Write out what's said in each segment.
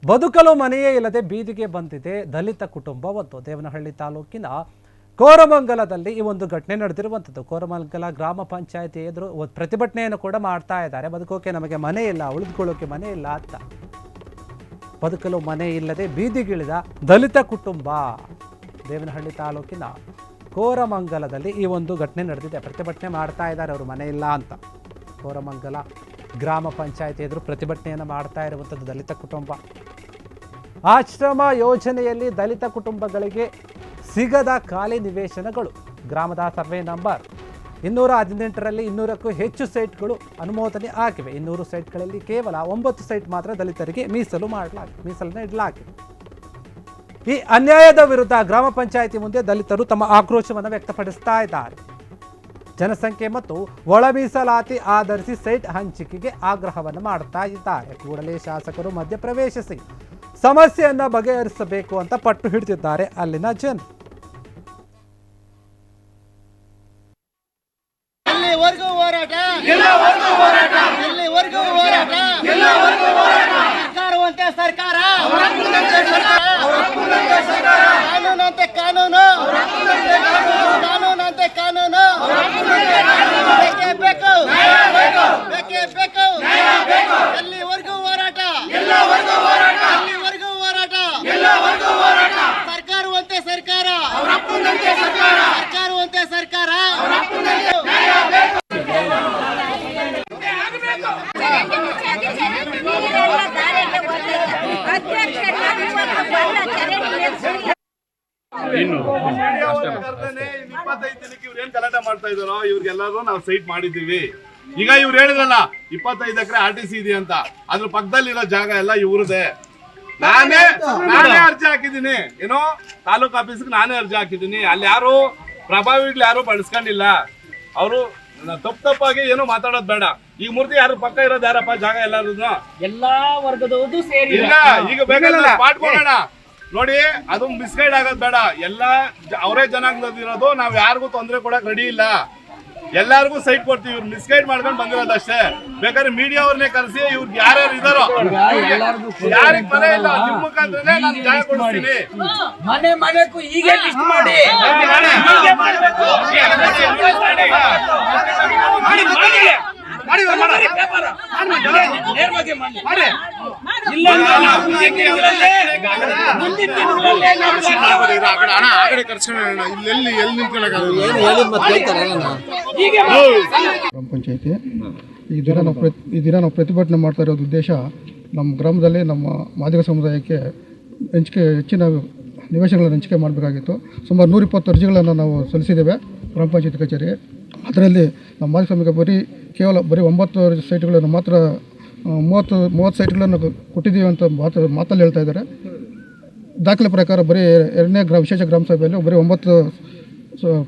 ಬದುಕಲು ಮನೆಯೇ ಇಲ್ಲದೆ ಬೀದಿಗೆ ಬಂದಿದೆ ದಲಿತ ಕುಟುಂಬ ಒಂದು. ದೇವನಹಳ್ಳಿ ತಾಲೂಕಿನ ಕೋರಮಂಗಲದಲ್ಲಿ ಈ ಒಂದು ಘಟನೆ ನಡೆದಿರುವಂಥದ್ದು. ಕೋರಮಂಗಲ ಗ್ರಾಮ ಪಂಚಾಯತಿ ಎದುರು ಪ್ರತಿಭಟನೆಯನ್ನು ಕೂಡ ಮಾಡ್ತಾ ಇದ್ದಾರೆ. ಬದುಕೋಕೆ ನಮಗೆ ಮನೆ ಇಲ್ಲ, ಉಳಿದುಕೊಳ್ಳೋಕೆ ಮನೆ ಇಲ್ಲ ಅಂತ. ಬದುಕಲು ಮನೆ ಇಲ್ಲದೆ ಬೀದಿಗಿಳಿದ ದಲಿತ ಕುಟುಂಬ. ದೇವನಹಳ್ಳಿ ತಾಲೂಕಿನ ಕೋರಮಂಗಲದಲ್ಲಿ ಈ ಒಂದು ಘಟನೆ ನಡೆದಿದೆ. ಪ್ರತಿಭಟನೆ ಮಾಡ್ತಾ ಇದ್ದಾರೆ, ಅವರು ಮನೆ ಇಲ್ಲ ಅಂತ. ಕೋರಮಂಗಲ ಗ್ರಾಮ ಪಂಚಾಯತಿ ಎದುರು ಪ್ರತಿಭಟನೆಯನ್ನು ಮಾಡ್ತಾ ಇರುವಂಥದ್ದು ದಲಿತ ಕುಟುಂಬ. ಆಶ್ರಮ ಯೋಜನೆಯಲ್ಲಿ ದಲಿತ ಕುಟುಂಬಗಳಿಗೆ ಸಿಗದ ಖಾಲಿ ನಿವೇಶನಗಳು. ಗ್ರಾಮದ ಸರ್ವೆ ನಂಬರ್ 218ರಲ್ಲಿ 200ಕ್ಕೂ ಹೆಚ್ಚು ಸೈಟ್ಗಳು ಅನುಮೋದನೆ ಆಗಿವೆ. 200 ಸೈಟ್ಗಳಲ್ಲಿ ಕೇವಲ 9 ಸೈಟ್ ಮಾತ್ರ ದಲಿತರಿಗೆ ಮೀಸಲನ್ನು ಇಡಲಾಗಿದೆ. ಈ ಅನ್ಯಾಯದ ವಿರುದ್ಧ ಗ್ರಾಮ ಪಂಚಾಯಿತಿ ಮುಂದೆ ದಲಿತರು ತಮ್ಮ ಆಕ್ರೋಶವನ್ನು ವ್ಯಕ್ತಪಡಿಸ್ತಾ ಇದ್ದಾರೆ. ಜನಸಂಖ್ಯೆ ಮತ್ತು ಒಳ ಮೀಸಲಾತಿ ಆಧರಿಸಿ ಸೈಟ್ ಹಂಚಿಕೆಗೆ ಆಗ್ರಹವನ್ನು ಮಾಡ್ತಾ ಇದ್ದಾರೆ. ಕೂಡಲೇ ಶಾಸಕರು ಮಧ್ಯಪ್ರವೇಶಿಸಿ ಸಮಸ್ಯೆಯನ್ನ ಬಗೆಹರಿಸಬೇಕು ಅಂತ ಪಟ್ಟು ಹಿಡಿದಿದ್ದಾರೆ ಅಲ್ಲಿನ ಜನರು. ಸರ್ಕಾರ ಕಾನೂನಂತೆ ಕಾನೂನು, ಕಾನೂನಂತೆ ಕಾನೂನು ಬೇಕೇ ಬೇಕು, ಬೇಕೇ ಬೇಕು. ಎಲ್ಲಿವರೆಗೂ ಹೋರಾಟ, ಎಲ್ಲಿವರೆಗೂ ಹೋರಾಟ. ಸರ್ಕಾರವಂತೆ ಸರ್ಕಾರ, ಸರ್ಕಾರವಂತೆ ಸರ್ಕಾರ. ಇವ್ರೇನ್ ಗಲಾಟೆ ಮಾಡ್ತಾ ಇದಾರೋ ಇವ್ರಿಗೆಲ್ಲರೂ ನಾವು ಸೈಟ್ ಮಾಡಿದೀವಿ. ಈಗ ಇವ್ರು ಹೇಳಿದ್ರಲ್ಲ 25 ಎಕರೆ RTC ಇದೆ ಅಂತ, ಅದ್ರ ಪಕ್ಕದಲ್ಲಿರೋ ಜಾಗ ಎಲ್ಲ ಇವ್ರದೇ. ನಾನೇ ಅರ್ಜಿ ಹಾಕಿದ್ದೀನಿ, ಏನೋ ತಾಲೂಕ್ ಆಫೀಸ್ಗೆ ನಾನೇ ಅರ್ಜಿ ಹಾಕಿದ್ದೀನಿ. ಅಲ್ಲಿ ಯಾರು ಪ್ರಭಾವಿಗಳು ಯಾರು ಬಳಸ್ಕೊಂಡಿಲ್ಲ. ಅವರು ತಪ್ಪಾಗಿ ಏನೋ ಮಾತಾಡೋದು ಬೇಡ. ಈಗ ಮೂರ್ತಿ ಯಾರು ಪಕ್ಕ ಇರೋದು ಯಾರಪ್ಪ ಜಾಗ ಎಲ್ಲಾರು ಎಲ್ಲಾ ವರ್ಗದವರು ಸೇರಿ ಇಲ್ಲ. ಈಗ ಬೇಕಾದ್ರೆ ಮಾಡ್ಕೊಳ್ಳೋಣ ನೋಡಿ, ಅದು ಮಿಸ್ಗೈಡ್ ಆಗೋದ್ ಬೇಡ. ಎಲ್ಲ ಅವರೇ ಜನಾಂಗದಿರೋದು, ನಾವ್ ಯಾರಿಗೂ ತೊಂದರೆ ಕೊಡಕ್ ರೆಡಿ ಇಲ್ಲ. ಎಲ್ಲಾರ್ಗು ಸೈಟ್ ಕೊಡ್ತೀವಿ. ಇವ್ರು ಮಿಸ್ಗೈಡ್ ಮಾಡ್ಕೊಂಡು ಬಂದಿರೋದು ಅಷ್ಟೇ. ಬೇಕಾದ್ರೆ ಮೀಡಿಯಾ ಅವ್ರನ್ನೇ ಕರೆಸಿ ಇವ್ರಿಗೆ ಯಾರ್ಯಾರು ಇದಾರೋ ಯಾರಿಗ್ ಮನೆ ಇಲ್ಲ ನಿಮ್ ಮುಖಾಂತರನೇ ನಾನು ಜಾಗ ಕೊಡ್ತೀನಿ. ಮನೆ ಮನೆಗೂ ಈಗ ಲಿಸ್ಟ್ ಮಾಡಿ ಗ್ರಾಮ ಪಂಚಾಯತಿ ಈ ದಿನ ನಾವು ಪ್ರತಿಭಟನೆ ಮಾಡ್ತಾ ಇರೋದು ಉದ್ದೇಶ, ನಮ್ಮ ಗ್ರಾಮದಲ್ಲಿ ನಮ್ಮ ಮಾದಿಗ ಸಮುದಾಯಕ್ಕೆ ಹೆಚ್ಚಿನ ನಿವೇಶನಗಳನ್ನು ಹಂಚಿಕೆ ಮಾಡಬೇಕಾಗಿತ್ತು. ಸುಮಾರು 120 ಅರ್ಜಿಗಳನ್ನು ನಾವು ಸಲ್ಲಿಸಿದ್ದೇವೆ ಗ್ರಾಮ ಪಂಚಾಯತಿ ಕಚೇರಿ. ಅದರಲ್ಲಿ ನಮ್ಮ ಮಾದಿಗ ಸಮುದಾಯಕ್ಕೆ ಕೇವಲ 9 ಸೈಟ್ಗಳನ್ನು ಮಾತ್ರ 30 ಸೈಟ್ಗಳನ್ನು ಕೊಟ್ಟಿದ್ದೀವಿ ಅಂತ ಮಾತಲ್ಲಿ ಹೇಳ್ತಾ ಇದ್ದಾರೆ. ದಾಖಲೆ ಪ್ರಕಾರ ಬರೀ 2ನೇ ವಿಶೇಷ ಗ್ರಾಮ ಸಭೆಯಲ್ಲಿ ಬರೀ 9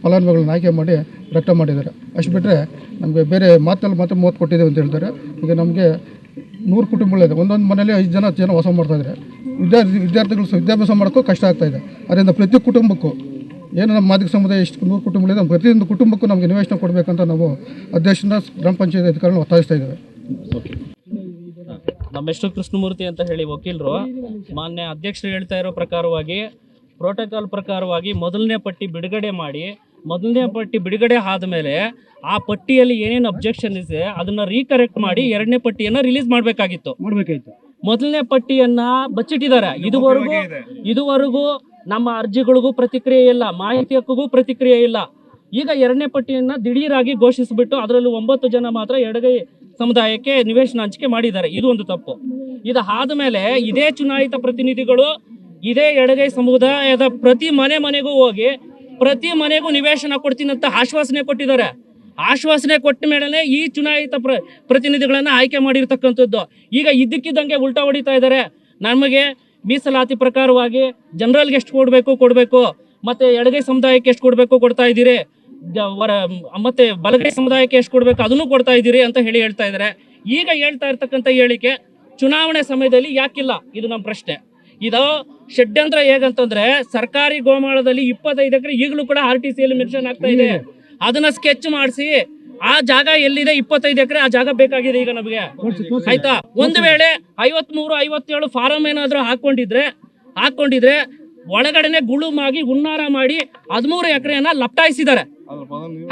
ಫಲಾನುಭವಿಗಳನ್ನ ಆಯ್ಕೆ ಮಾಡಿ ರಕ್ತ ಮಾಡಿದ್ದಾರೆ. ಅಷ್ಟು ಬಿಟ್ಟರೆ ನಮಗೆ ಬೇರೆ ಮಾತಲ್ಲಿ ಮಾತ್ರ 30 ಕೊಟ್ಟಿದ್ದೇವೆ ಅಂತ ಹೇಳ್ತಾರೆ. ಈಗ ನಮಗೆ 100 ಕುಟುಂಬಗಳಿದೆ. ಒಂದೊಂದು ಮನೆಯಲ್ಲಿ 5 ಜನ ವಾಸ ಮಾಡ್ತಾಯಿದ್ದಾರೆ. ವಿದ್ಯಾರ್ಥಿಗಳು ವಿದ್ಯಾಭ್ಯಾಸ ಮಾಡೋಕ್ಕೂ ಕಷ್ಟ ಆಗ್ತಾಯಿದೆ. ಅದರಿಂದ ಪ್ರತಿ ಕುಟುಂಬಕ್ಕೂ ಏನು ನಮ್ಮ ಮಾದಿಗ ಸಮುದಾಯ ಇಷ್ಟು 100 ಕುಟುಂಬಗಳಿದೆ, ಪ್ರತಿಯೊಂದು ಕುಟುಂಬಕ್ಕೂ ನಮಗೆ ನಿವೇಶನ ಕೊಡಬೇಕಂತ ನಾವು ಅಧ್ಯಕ್ಷನ ಗ್ರಾಮ ಪಂಚಾಯತ್ ಅಧಿಕಾರಿಗಳನ್ನ ಒತ್ತಾಯಿಸ್ತಾ ಇದ್ದೇವೆ. ನಮ್ಮೆಷ್ಟು ಕೃಷ್ಣಮೂರ್ತಿ ಅಂತ ಹೇಳಿ ವಕೀಲರು ಮಾನ್ಯ ಅಧ್ಯಕ್ಷರು ಹೇಳ್ತಾ ಇರೋ ಪ್ರಕಾರವಾಗಿ ಪ್ರೋಟೋಕಾಲ್ ಪ್ರಕಾರವಾಗಿ ಮೊದಲನೇ ಪಟ್ಟಿ ಬಿಡುಗಡೆ ಮಾಡಿ, ಮೊದಲನೇ ಪಟ್ಟಿ ಬಿಡುಗಡೆ ಆದಮೇಲೆ ಆ ಪಟ್ಟಿಯಲ್ಲಿ ಏನೇನು ಅಬ್ಜೆಕ್ಷನ್ ಇದೆ ಅದನ್ನ ರೀಕರೆಕ್ಟ್ ಮಾಡಿ 2ನೇ ಪಟ್ಟಿಯನ್ನು ರಿಲೀಸ್ ಮಾಡಬೇಕಾಗಿತ್ತು. ಮೊದಲನೇ ಪಟ್ಟಿಯನ್ನ ಬಚ್ಚಿಟ್ಟಿದ್ದಾರೆ. ಇದುವರೆಗೂ ನಮ್ಮ ಅರ್ಜಿಗಳಿಗೂ ಪ್ರತಿಕ್ರಿಯೆ ಇಲ್ಲ, ಮಾಹಿತಿ ಹಕ್ಕಿಗೂ ಪ್ರತಿಕ್ರಿಯೆ ಇಲ್ಲ. ಈಗ 2ನೇ ಪಟ್ಟಿಯನ್ನ ದಿಢೀರಾಗಿ ಘೋಷಿಸಿಬಿಟ್ಟು ಅದರಲ್ಲಿ 9 ಜನ ಮಾತ್ರ ಎಡಗೈ ಸಮುದಾಯಕ್ಕೆ ನಿವೇಶನ ಹಂಚಿಕೆ ಮಾಡಿದ್ದಾರೆ. ಇದು ಒಂದು ತಪ್ಪು. ಇದಾದ ಮೇಲೆ ಇದೇ ಚುನಾಯಿತ ಪ್ರತಿನಿಧಿಗಳು ಇದೇ ಎಡಗೈ ಸಮುದಾಯದ ಪ್ರತಿ ಮನೆಗೂ ಹೋಗಿ ಪ್ರತಿ ಮನೆಗೂ ನಿವೇಶನ ಕೊಡ್ತೀನಿ ಅಂತ ಆಶ್ವಾಸನೆ ಕೊಟ್ಟಿದ್ದಾರೆ. ಆಶ್ವಾಸನೆ ಕೊಟ್ಟ ಮೇಲೆ ಈ ಚುನಾಯಿತ ಪ್ರತಿನಿಧಿಗಳನ್ನ ಆಯ್ಕೆ ಮಾಡಿರ್ತಕ್ಕಂಥದ್ದು. ಈಗ ಇದ್ದಕ್ಕಿದ್ದಂಗೆ ಉಲ್ಟಾ ಹೊಡಿತಾ ಇದ್ದಾರೆ. ನಮಗೆ ಮೀಸಲಾತಿ ಪ್ರಕಾರವಾಗಿ ಜನರಲ್ಗೆ ಎಷ್ಟು ಕೊಡಬೇಕು, ಮತ್ತೆ ಎಡಗೈ ಸಮುದಾಯಕ್ಕೆ ಎಷ್ಟು ಕೊಡ್ತಾ ಇದ್ದೀರಿ, ಮತ್ತೆ ಬಲಗೈ ಸಮುದಾಯಕ್ಕೆ ಎಷ್ಟು ಕೊಡಬೇಕು ಅದನ್ನು ಕೊಡ್ತಾ ಇದ್ದೀರಿ ಅಂತ ಹೇಳ್ತಾ ಇದ್ದಾರೆ. ಈಗ ಹೇಳ್ತಾ ಇರ್ತಕ್ಕಂಥ ಹೇಳಿಕೆ ಚುನಾವಣೆ ಸಮಯದಲ್ಲಿ ಯಾಕಿಲ್ಲ, ಇದು ನಮ್ಮ ಪ್ರಶ್ನೆ. ಇದು ಷಡ್ಯಂತ್ರ ಹೇಗಂತಂದ್ರೆ, ಸರ್ಕಾರಿ ಗೋಮಾಳದಲ್ಲಿ 25 ಎಕರೆ ಈಗಲೂ ಕೂಡ RTCಯಲ್ಲಿ ಮೆನ್ಷನ್ ಆಗ್ತಾ ಇದೆ. ಅದನ್ನ ಸ್ಕೆಚ್ ಮಾಡಿಸಿ ಆ ಜಾಗ ಎಲ್ಲಿದೆ 25 ಎಕರೆ, ಆ ಜಾಗ ಬೇಕಾಗಿದೆ ಈಗ ನಮಗೆ, ಆಯ್ತಾ? ಒಂದು ವೇಳೆ 53, 57 ಫಾರಂ ಏನಾದ್ರು ಹಾಕೊಂಡಿದ್ರೆ ಒಳಗಡೆನೆ ಗುಳುಮಾಗಿ ಹುನ್ನಾರ ಮಾಡಿ 13 ಎಕರೆಯನ್ನ ಲಪ್ಟಾಯಿಸಿದ್ದಾರೆ,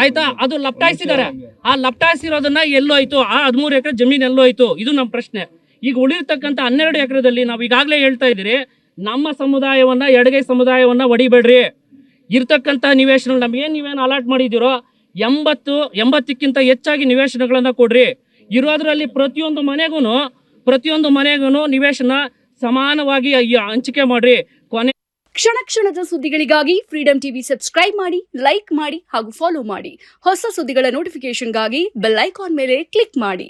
ಆಯ್ತಾ? ಅದು ಲಪ್ಟಾಯಿಸಿದ್ದಾರೆ. ಆ ಲಪ್ಟಾಯಿಸಿರೋದನ್ನ ಎಲ್ಲೋಯ್ತು? ಆ 13 ಎಕರೆ ಜಮೀನ್ ಎಲ್ಲೋಯ್ತು? ಇದು ನಮ್ಮ ಪ್ರಶ್ನೆ. ಈಗ ಉಳಿರ್ತಕ್ಕಂಥ 12 ಎಕರೆದಲ್ಲಿ ನಾವು ಈಗಾಗಲೇ ಹೇಳ್ತಾ ಇದ್ದೀರಿ, ನಮ್ಮ ಸಮುದಾಯವನ್ನ, ಎಡಗೈ ಸಮುದಾಯವನ್ನ ಹೊಡಿಬೇಡ್ರಿ. ಇರ್ತಕ್ಕಂಥ ನಿವೇಶನ ನಮಗೇನು ನೀವೇನು ಅಲಾಟ್ ಮಾಡಿದ್ದೀರೋ 80ಕ್ಕಿಂತ ಹೆಚ್ಚಾಗಿ ನಿವೇಶನಗಳನ್ನ ಕೊಡ್ರಿ. ಇರೋದ್ರಲ್ಲಿ ಪ್ರತಿಯೊಂದು ಮನೆಗೂ ನಿವೇಶನ ಸಮಾನವಾಗಿ ಹಂಚಿಕೆ ಮಾಡ್ರಿ. ಕ್ಷಣ ಕ್ಷಣದ ಸುದ್ದಿಗಳಿಗಾಗಿ ಫ್ರೀಡಂ ಟಿವಿ ಸಬ್ಸ್ಕ್ರೈಬ್ ಮಾಡಿ, ಲೈಕ್ ಮಾಡಿ ಹಾಗೂ ಫಾಲೋ ಮಾಡಿ. ಹೊಸ ಸುದ್ದಿಗಳ ನೋಟಿಫಿಕೇಶನ್ಗಾಗಿ ಬೆಲ್ ಐಕಾನ್ ಮೇಲೆ ಕ್ಲಿಕ್ ಮಾಡಿ.